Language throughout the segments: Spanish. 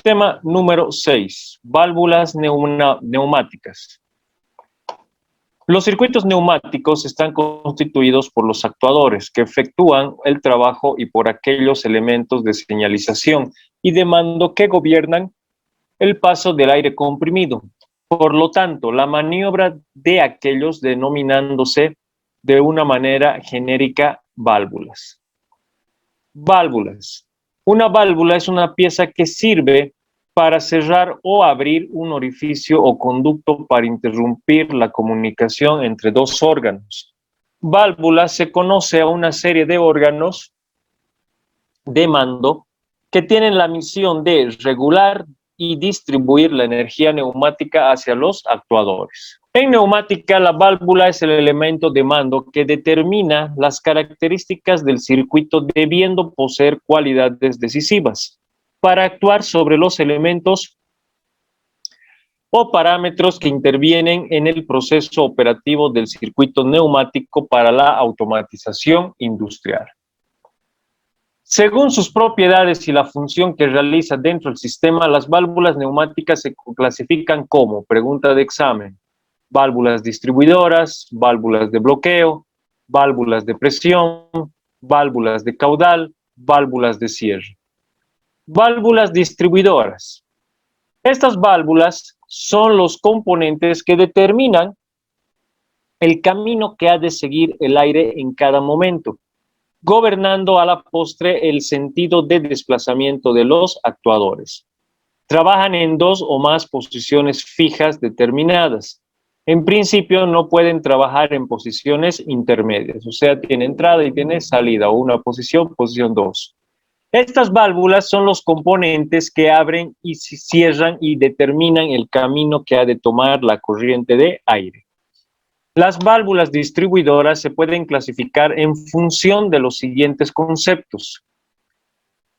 Tema número 6. Válvulas neumáticas. Los circuitos neumáticos están constituidos por los actuadores que efectúan el trabajo y por aquellos elementos de señalización y de mando que gobiernan el paso del aire comprimido. Por lo tanto, la maniobra de aquellos denominándose de una manera genérica válvulas. Válvulas. Una válvula es una pieza que sirve para cerrar o abrir un orificio o conducto para interrumpir la comunicación entre dos órganos. Válvula se conoce a una serie de órganos de mando que tienen la misión de regular y distribuir la energía neumática hacia los actuadores. En neumática, la válvula es el elemento de mando que determina las características del circuito, debiendo poseer cualidades decisivas para actuar sobre los elementos o parámetros que intervienen en el proceso operativo del circuito neumático para la automatización industrial. Según sus propiedades y la función que realiza dentro del sistema, las válvulas neumáticas se clasifican como, pregunta de examen, válvulas distribuidoras, válvulas de bloqueo, válvulas de presión, válvulas de caudal, válvulas de cierre. Válvulas distribuidoras. Estas válvulas son los componentes que determinan el camino que ha de seguir el aire en cada momento, gobernando a la postre el sentido de desplazamiento de los actuadores. Trabajan en dos o más posiciones fijas determinadas. En principio no pueden trabajar en posiciones intermedias, o sea, tiene entrada y tiene salida, o una posición, posición 2. Estas válvulas son los componentes que abren y cierran y determinan el camino que ha de tomar la corriente de aire. Las válvulas distribuidoras se pueden clasificar en función de los siguientes conceptos.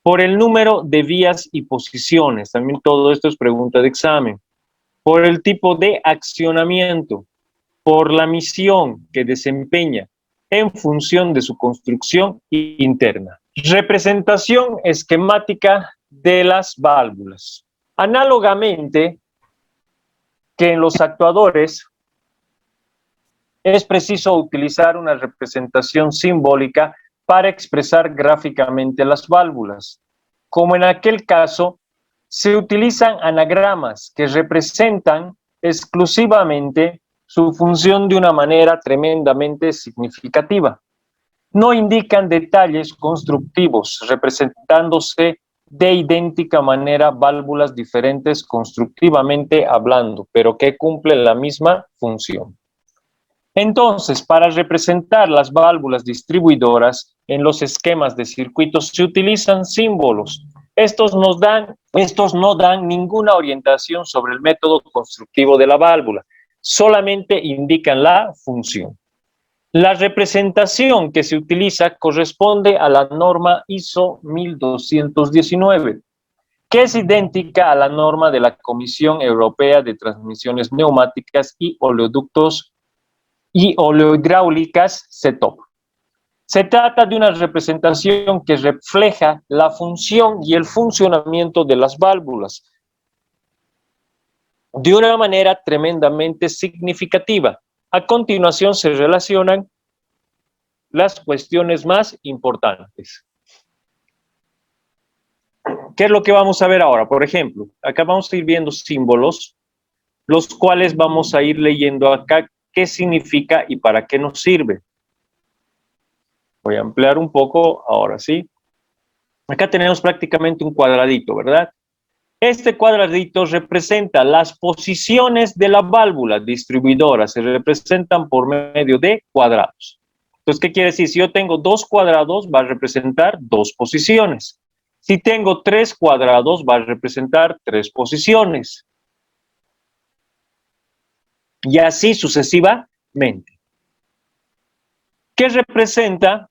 Por el número de vías y posiciones, también todo esto es pregunta de examen. Por el tipo de accionamiento, por la misión que desempeña en función de su construcción interna. Representación esquemática de las válvulas. Análogamente que en los actuadores, es preciso utilizar una representación simbólica para expresar gráficamente las válvulas. Como en aquel caso, se utilizan anagramas que representan exclusivamente su función de una manera tremendamente significativa. No indican detalles constructivos, representándose de idéntica manera válvulas diferentes constructivamente hablando, pero que cumplen la misma función. Entonces, para representar las válvulas distribuidoras en los esquemas de circuitos se utilizan símbolos. Estos no dan ninguna orientación sobre el método constructivo de la válvula, solamente indican la función. La representación que se utiliza corresponde a la norma ISO 1219, que es idéntica a la norma de la Comisión Europea de Transmisiones Neumáticas y Oleoductos y Oleohidráulicas, CETOP. Se trata de una representación que refleja la función y el funcionamiento de las válvulas de una manera tremendamente significativa. A continuación se relacionan las cuestiones más importantes. ¿Qué es lo que vamos a ver ahora? Por ejemplo, acá vamos a ir viendo símbolos, los cuales vamos a ir leyendo acá qué significa y para qué nos sirve. Voy a ampliar un poco, ahora sí. Acá tenemos prácticamente un cuadradito, ¿verdad? Este cuadradito representa las posiciones de la válvula distribuidora, se representan por medio de cuadrados. Entonces, ¿qué quiere decir? Si yo tengo 2 cuadrados, va a representar 2 posiciones. Si tengo 3 cuadrados, va a representar 3 posiciones. Y así sucesivamente. ¿Qué representa?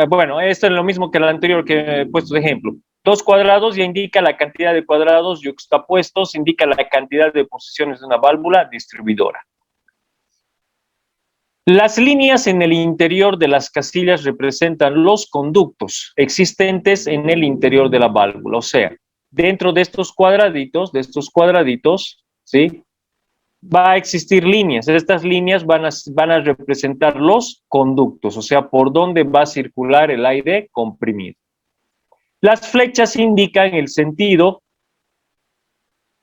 Bueno, esto es lo mismo que el anterior que he puesto de ejemplo. 2 cuadrados ya indica la cantidad de cuadrados yuxtapuestos, indica la cantidad de posiciones de una válvula distribuidora. Las líneas en el interior de las casillas representan los conductos existentes en el interior de la válvula, o sea, dentro de estos cuadraditos, ¿sí? Va a existir líneas. Estas líneas van a representar los conductos, o sea, por dónde va a circular el aire comprimido. Las flechas indican el sentido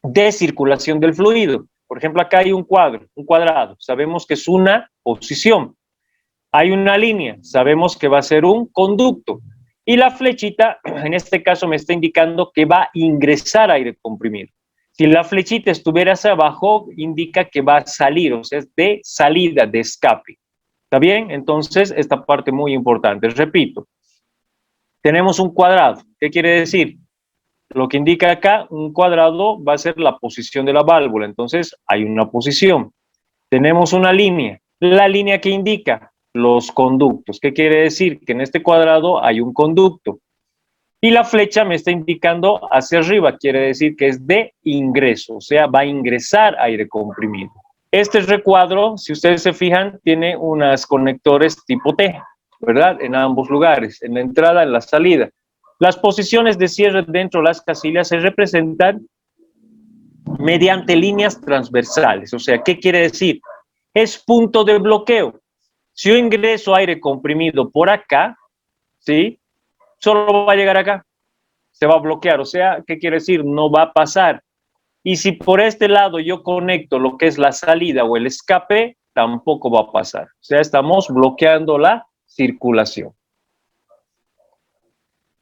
de circulación del fluido. Por ejemplo, acá hay un cuadrado, sabemos que es una posición. Hay una línea, sabemos que va a ser un conducto. Y la flechita, en este caso, me está indicando que va a ingresar aire comprimido. Si la flechita estuviera hacia abajo, indica que va a salir, o sea, es de salida, de escape. ¿Está bien? Entonces, esta parte muy importante. Repito, tenemos un cuadrado. ¿Qué quiere decir? Lo que indica acá, un cuadrado va a ser la posición de la válvula. Entonces, hay una posición. Tenemos una línea. La línea que indica los conductos. ¿Qué quiere decir? Que en este cuadrado hay un conducto. Y la flecha me está indicando hacia arriba. Quiere decir que es de ingreso. O sea, va a ingresar aire comprimido. Este recuadro, si ustedes se fijan, tiene unos conectores tipo T, ¿verdad? En ambos lugares, en la entrada, en la salida. Las posiciones de cierre dentro de las casillas se representan mediante líneas transversales. O sea, ¿qué quiere decir? Es punto de bloqueo. Si yo ingreso aire comprimido por acá, ¿sí? Solo va a llegar acá. Se va a bloquear. O sea, ¿qué quiere decir? No va a pasar. Y si por este lado yo conecto lo que es la salida o el escape, tampoco va a pasar. O sea, estamos bloqueando la circulación.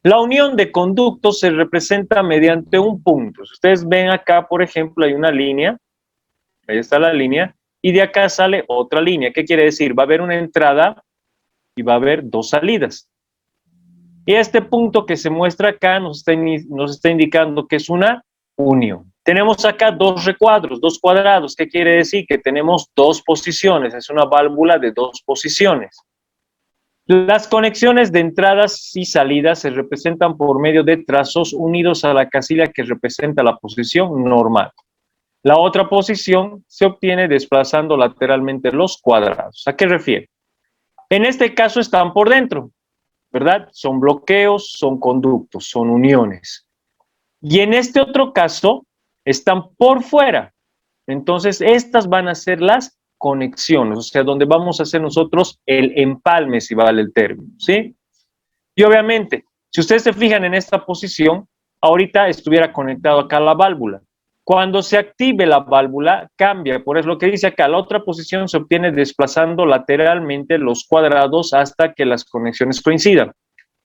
La unión de conductos se representa mediante un punto. Si ustedes ven acá, por ejemplo, hay una línea. Ahí está la línea. Y de acá sale otra línea. ¿Qué quiere decir? Va a haber una entrada y va a haber dos salidas. Y este punto que se muestra acá nos está indicando que es una unión. Tenemos acá dos recuadros, dos cuadrados. ¿Qué quiere decir? Que tenemos dos posiciones. Es una válvula de dos posiciones. Las conexiones de entradas y salidas se representan por medio de trazos unidos a la casilla que representa la posición normal. La otra posición se obtiene desplazando lateralmente los cuadrados. ¿A qué refiere? En este caso están por dentro, ¿verdad? Son bloqueos, son conductos, son uniones. Y en este otro caso están por fuera. Entonces, estas van a ser las conexiones, o sea, donde vamos a hacer nosotros el empalme, si vale el término, ¿sí? Y obviamente, si ustedes se fijan en esta posición, ahorita estuviera conectado acá la válvula. Cuando se active la válvula, cambia, por eso lo que dice acá, la otra posición se obtiene desplazando lateralmente los cuadrados hasta que las conexiones coincidan.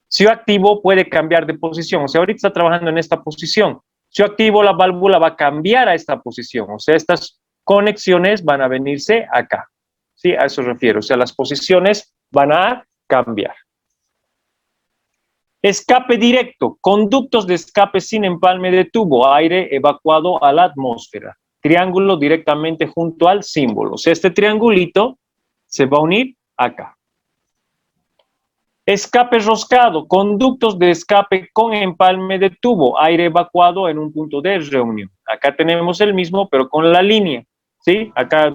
Si yo activo, puede cambiar de posición, o sea, ahorita está trabajando en esta posición. Si yo activo la válvula, va a cambiar a esta posición, o sea, estas conexiones van a venirse acá, ¿sí? A eso refiero, o sea, las posiciones van a cambiar. Escape directo, conductos de escape sin empalme de tubo, aire evacuado a la atmósfera. Triángulo directamente junto al símbolo, o sea, este triangulito se va a unir acá. Escape roscado, conductos de escape con empalme de tubo, aire evacuado en un punto de reunión. Acá tenemos el mismo, pero con la línea, ¿sí? Acá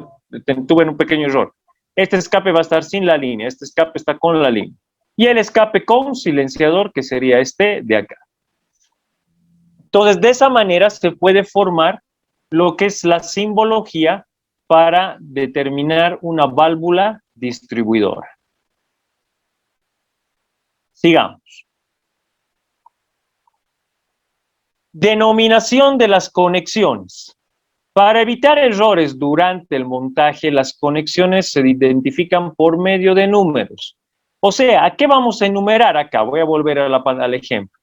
tuve un pequeño error. Este escape va a estar sin la línea, este escape está con la línea. Y el escape con silenciador, que sería este de acá. Entonces, de esa manera se puede formar lo que es la simbología para determinar una válvula distribuidora. Sigamos. Denominación de las conexiones. Para evitar errores durante el montaje, las conexiones se identifican por medio de números. O sea, ¿a qué vamos a enumerar acá? Voy a volver al ejemplo.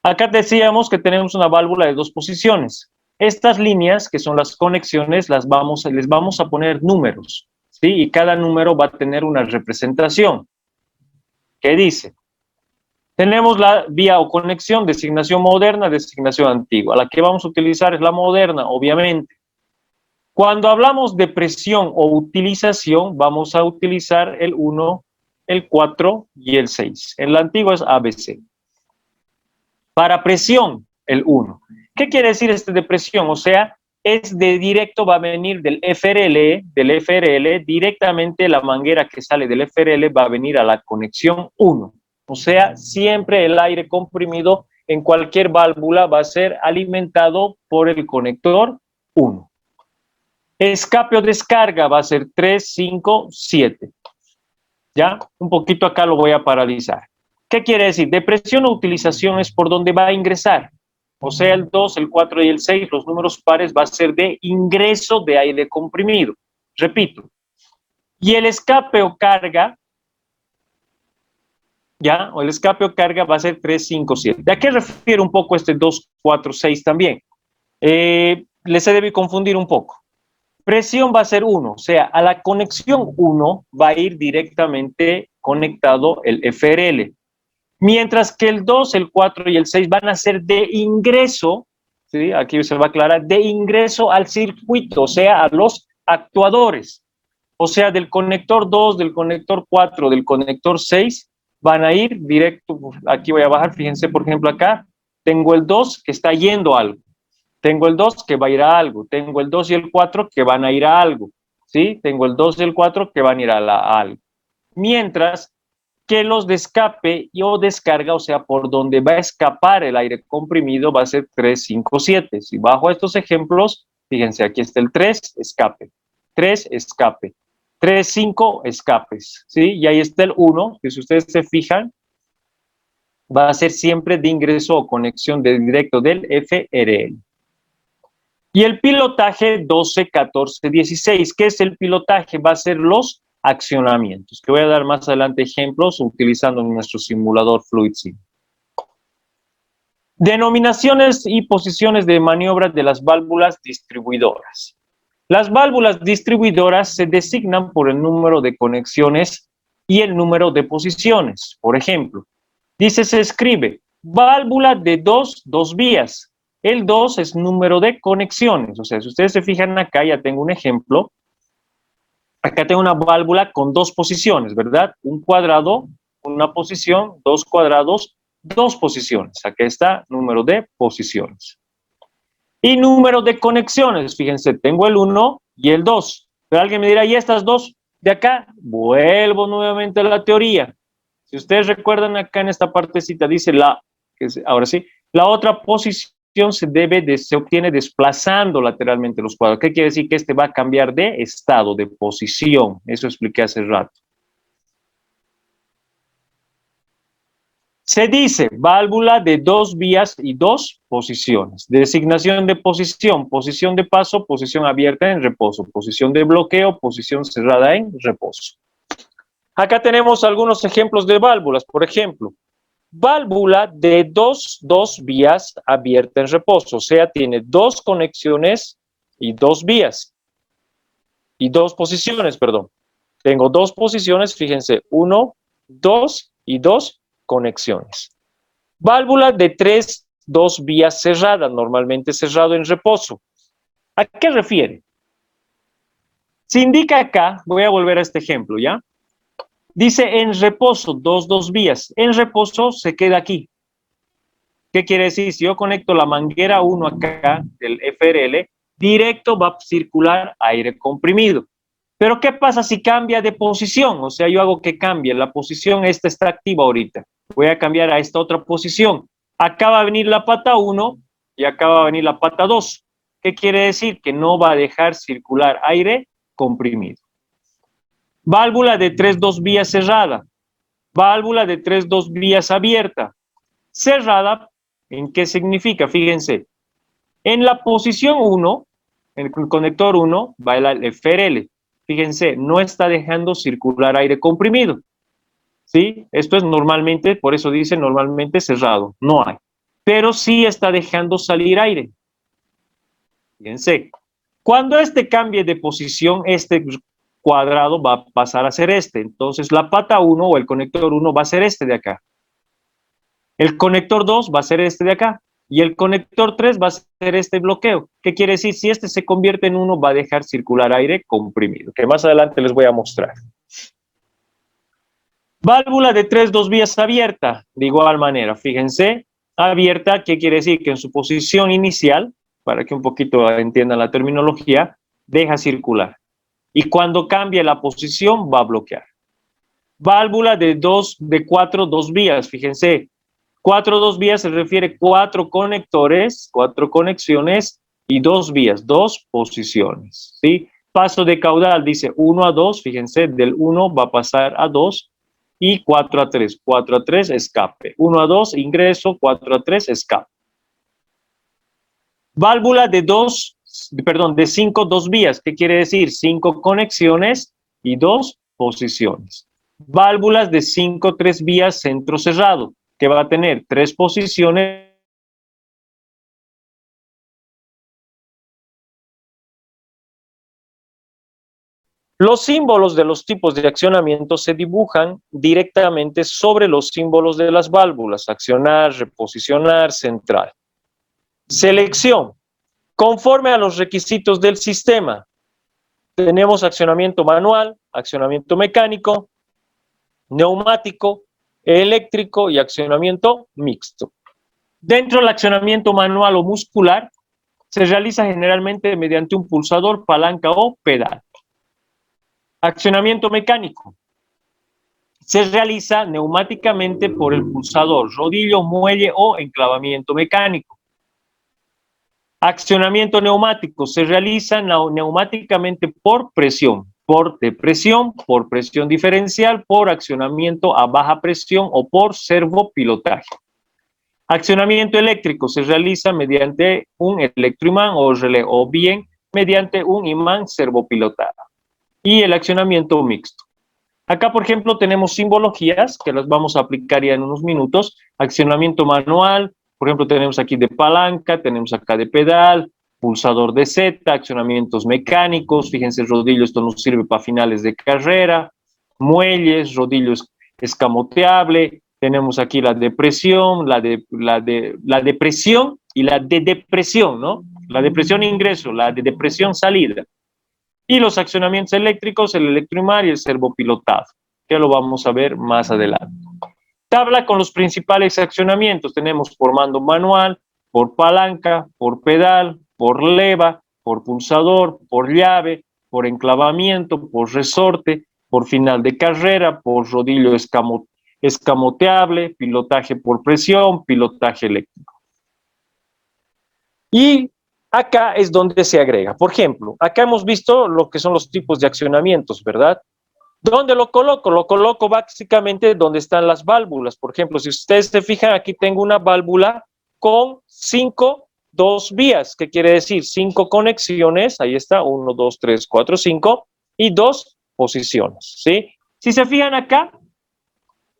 Acá decíamos que tenemos una válvula de dos posiciones. Estas líneas, que son las conexiones, les vamos a poner números, ¿sí? Y cada número va a tener una representación. ¿Qué dice? Tenemos la vía o conexión, designación moderna, designación antigua. La que vamos a utilizar es la moderna, obviamente. Cuando hablamos de presión o utilización, vamos a utilizar el 1, el 4 y el 6. En la antigua es ABC. Para presión, el 1. ¿Qué quiere decir este de presión? O sea, es de directo, va a venir del FRL, directamente la manguera que sale del FRL va a venir a la conexión 1. O sea, siempre el aire comprimido en cualquier válvula va a ser alimentado por el conector 1. Escape o descarga va a ser 3, 5, 7. ¿Ya? Un poquito acá lo voy a paralizar. ¿Qué quiere decir? Depresión o utilización es por donde va a ingresar. O sea, el 2, el 4 y el 6, los números pares va a ser de ingreso de aire comprimido. Repito. Y el escape o carga, ¿ya? O el escape o carga va a ser 3, 5, 7. ¿A qué refiere un poco este 2, 4, 6 también? Les debe confundir un poco. Presión va a ser 1, o sea, a la conexión 1 va a ir directamente conectado el FRL. Mientras que el 2, el 4 y el 6 van a ser de ingreso, ¿sí? Aquí se va a aclarar, de ingreso al circuito, o sea, a los actuadores. O sea, del conector 2, del conector 4, del conector 6, van a ir directo, aquí voy a bajar, fíjense, por ejemplo, acá, tengo el 2 que está yendo a algo. Tengo el 2 que va a ir a algo, tengo el 2 y el 4 que van a ir a algo, ¿sí? Tengo el 2 y el 4 que van a ir a algo. Mientras que los de escape o descarga, o sea, por donde va a escapar el aire comprimido, va a ser 3, 5, 7. Si bajo estos ejemplos, fíjense, aquí está el 3, escape, 3, escape, 3, 5, escapes, ¿sí? Y ahí está el 1, que si ustedes se fijan, va a ser siempre de ingreso o conexión de directo del FRL. Y el pilotaje 12, 14, 16. ¿Qué es el pilotaje? Va a ser los accionamientos, que voy a dar más adelante ejemplos utilizando nuestro simulador FluidSim. Denominaciones y posiciones de maniobra de las válvulas distribuidoras. Las válvulas distribuidoras se designan por el número de conexiones y el número de posiciones. Por ejemplo, se escribe válvula de dos vías. El 2 es número de conexiones. O sea, si ustedes se fijan acá, ya tengo un ejemplo. Acá tengo una válvula con 2 posiciones, ¿verdad? Un cuadrado, una posición, 2 cuadrados, 2 posiciones. Acá está número de posiciones. Y número de conexiones. Fíjense, tengo el 1 y el 2. Pero alguien me dirá, ¿y estas dos de acá? Vuelvo nuevamente a la teoría. Si ustedes recuerdan acá en esta partecita, dice ahora sí, la otra posición se obtiene desplazando lateralmente los cuadros. ¿Qué quiere decir? Que este va a cambiar de estado, de posición. Eso expliqué hace rato. Se dice válvula de 2 vías y 2 posiciones. Designación de posición, posición de paso, posición abierta en reposo, posición de bloqueo, posición cerrada en reposo. Acá tenemos algunos ejemplos de válvulas. Por ejemplo, válvula de dos vías abierta en reposo, o sea, tiene 2 conexiones y 2 vías, y 2 posiciones, perdón. Tengo 2 posiciones, fíjense, 1, 2 y 2 conexiones. Válvula de 2 vías cerrada, normalmente cerrado en reposo. ¿A qué refiere? Se indica acá, voy a volver a este ejemplo, ¿ya? Dice en reposo, 2 vías. En reposo se queda aquí. ¿Qué quiere decir? Si yo conecto la manguera 1 acá del FRL, directo va a circular aire comprimido. Pero ¿qué pasa si cambia de posición? O sea, yo hago que cambie. La posición esta está activa ahorita. Voy a cambiar a esta otra posición. Acá va a venir la pata 1 y acá va a venir la pata 2. ¿Qué quiere decir? Que no va a dejar circular aire comprimido. Válvula de 2 vías cerrada. Válvula de 2 vías abierta. Cerrada, ¿en qué significa? Fíjense, en la posición 1, en el conector 1, va el FRL. Fíjense, no está dejando circular aire comprimido. ¿Sí? Esto es normalmente, por eso dice normalmente cerrado, no hay. Pero sí está dejando salir aire. Fíjense, cuando este cambie de posición, este cuadrado va a pasar a ser este. Entonces la pata 1 o el conector 1 va a ser este de acá. El conector 2 va a ser este de acá. Y el conector 3 va a ser este bloqueo. ¿Qué quiere decir? Si este se convierte en 1, va a dejar circular aire comprimido, que más adelante les voy a mostrar. Válvula de 2 vías abierta, de igual manera. Fíjense, abierta, ¿qué quiere decir? Que en su posición inicial, para que un poquito entiendan la terminología, deja circular. Y cuando cambie la posición, va a bloquear. Válvula de 4, 2 vías, fíjense. 4 2 vías se refiere 4 conectores, 4 conexiones y 2 vías, 2 posiciones, ¿sí? Paso de caudal dice 1 a 2, fíjense, del 1 va a pasar a 2 y 4 a 3, 4 a 3 escape, 1 a 2 ingreso, 4 a 3 escape. Válvula de 5 2 vías, ¿qué quiere decir? 5 conexiones y 2 posiciones. Válvulas de 5 3 vías centro cerrado, que va a tener 3 posiciones. Los símbolos de los tipos de accionamiento se dibujan directamente sobre los símbolos de las válvulas: accionar, reposicionar, central. Selección. Conforme a los requisitos del sistema, tenemos accionamiento manual, accionamiento mecánico, neumático, eléctrico y accionamiento mixto. Dentro del accionamiento manual o muscular, se realiza generalmente mediante un pulsador, palanca o pedal. Accionamiento mecánico. Se realiza neumáticamente por el pulsador, rodillo, muelle o enclavamiento mecánico. Accionamiento neumático. Se realiza neumáticamente por presión, por depresión, por presión diferencial, por accionamiento a baja presión o por servopilotaje. Accionamiento eléctrico se realiza mediante un electroimán o relé o bien mediante un imán servopilotado. Y el accionamiento mixto. Acá, por ejemplo, tenemos simbologías que las vamos a aplicar ya en unos minutos. Accionamiento manual, por ejemplo, tenemos aquí de palanca, tenemos acá de pedal, pulsador de Z, accionamientos mecánicos, fíjense, rodillo, esto nos sirve para finales de carrera, muelles, rodillo escamoteable, tenemos aquí la depresión, la depresión y la de depresión, ¿no? La depresión ingreso, la de depresión salida. Y los accionamientos eléctricos, el electroimán y el servopilotado, que lo vamos a ver más adelante. Tabla con los principales accionamientos. Tenemos por mando manual, por palanca, por pedal, por leva, por pulsador, por llave, por enclavamiento, por resorte, por final de carrera, por rodillo escamoteable, pilotaje por presión, pilotaje eléctrico. Y acá es donde se agrega. Por ejemplo, acá hemos visto lo que son los tipos de accionamientos, ¿verdad? ¿Dónde lo coloco? Lo coloco básicamente donde están las válvulas. Por ejemplo, si ustedes se fijan, aquí tengo una válvula con 5 2 vías. ¿Qué quiere decir? 5 conexiones. Ahí está, 1, 2, 3, 4, 5. Y 2 posiciones, ¿sí? Si se fijan acá,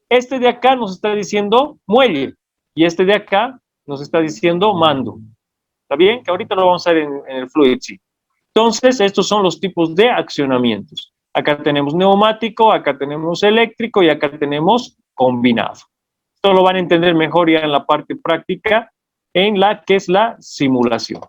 este de acá nos está diciendo muelle. Y este de acá nos está diciendo mando. ¿Está bien? Que ahorita lo vamos a ver en el Fluid Sheet. Entonces, estos son los tipos de accionamientos. Acá tenemos neumático, acá tenemos eléctrico y acá tenemos combinado. Esto lo van a entender mejor ya en la parte práctica, en la que es la simulación.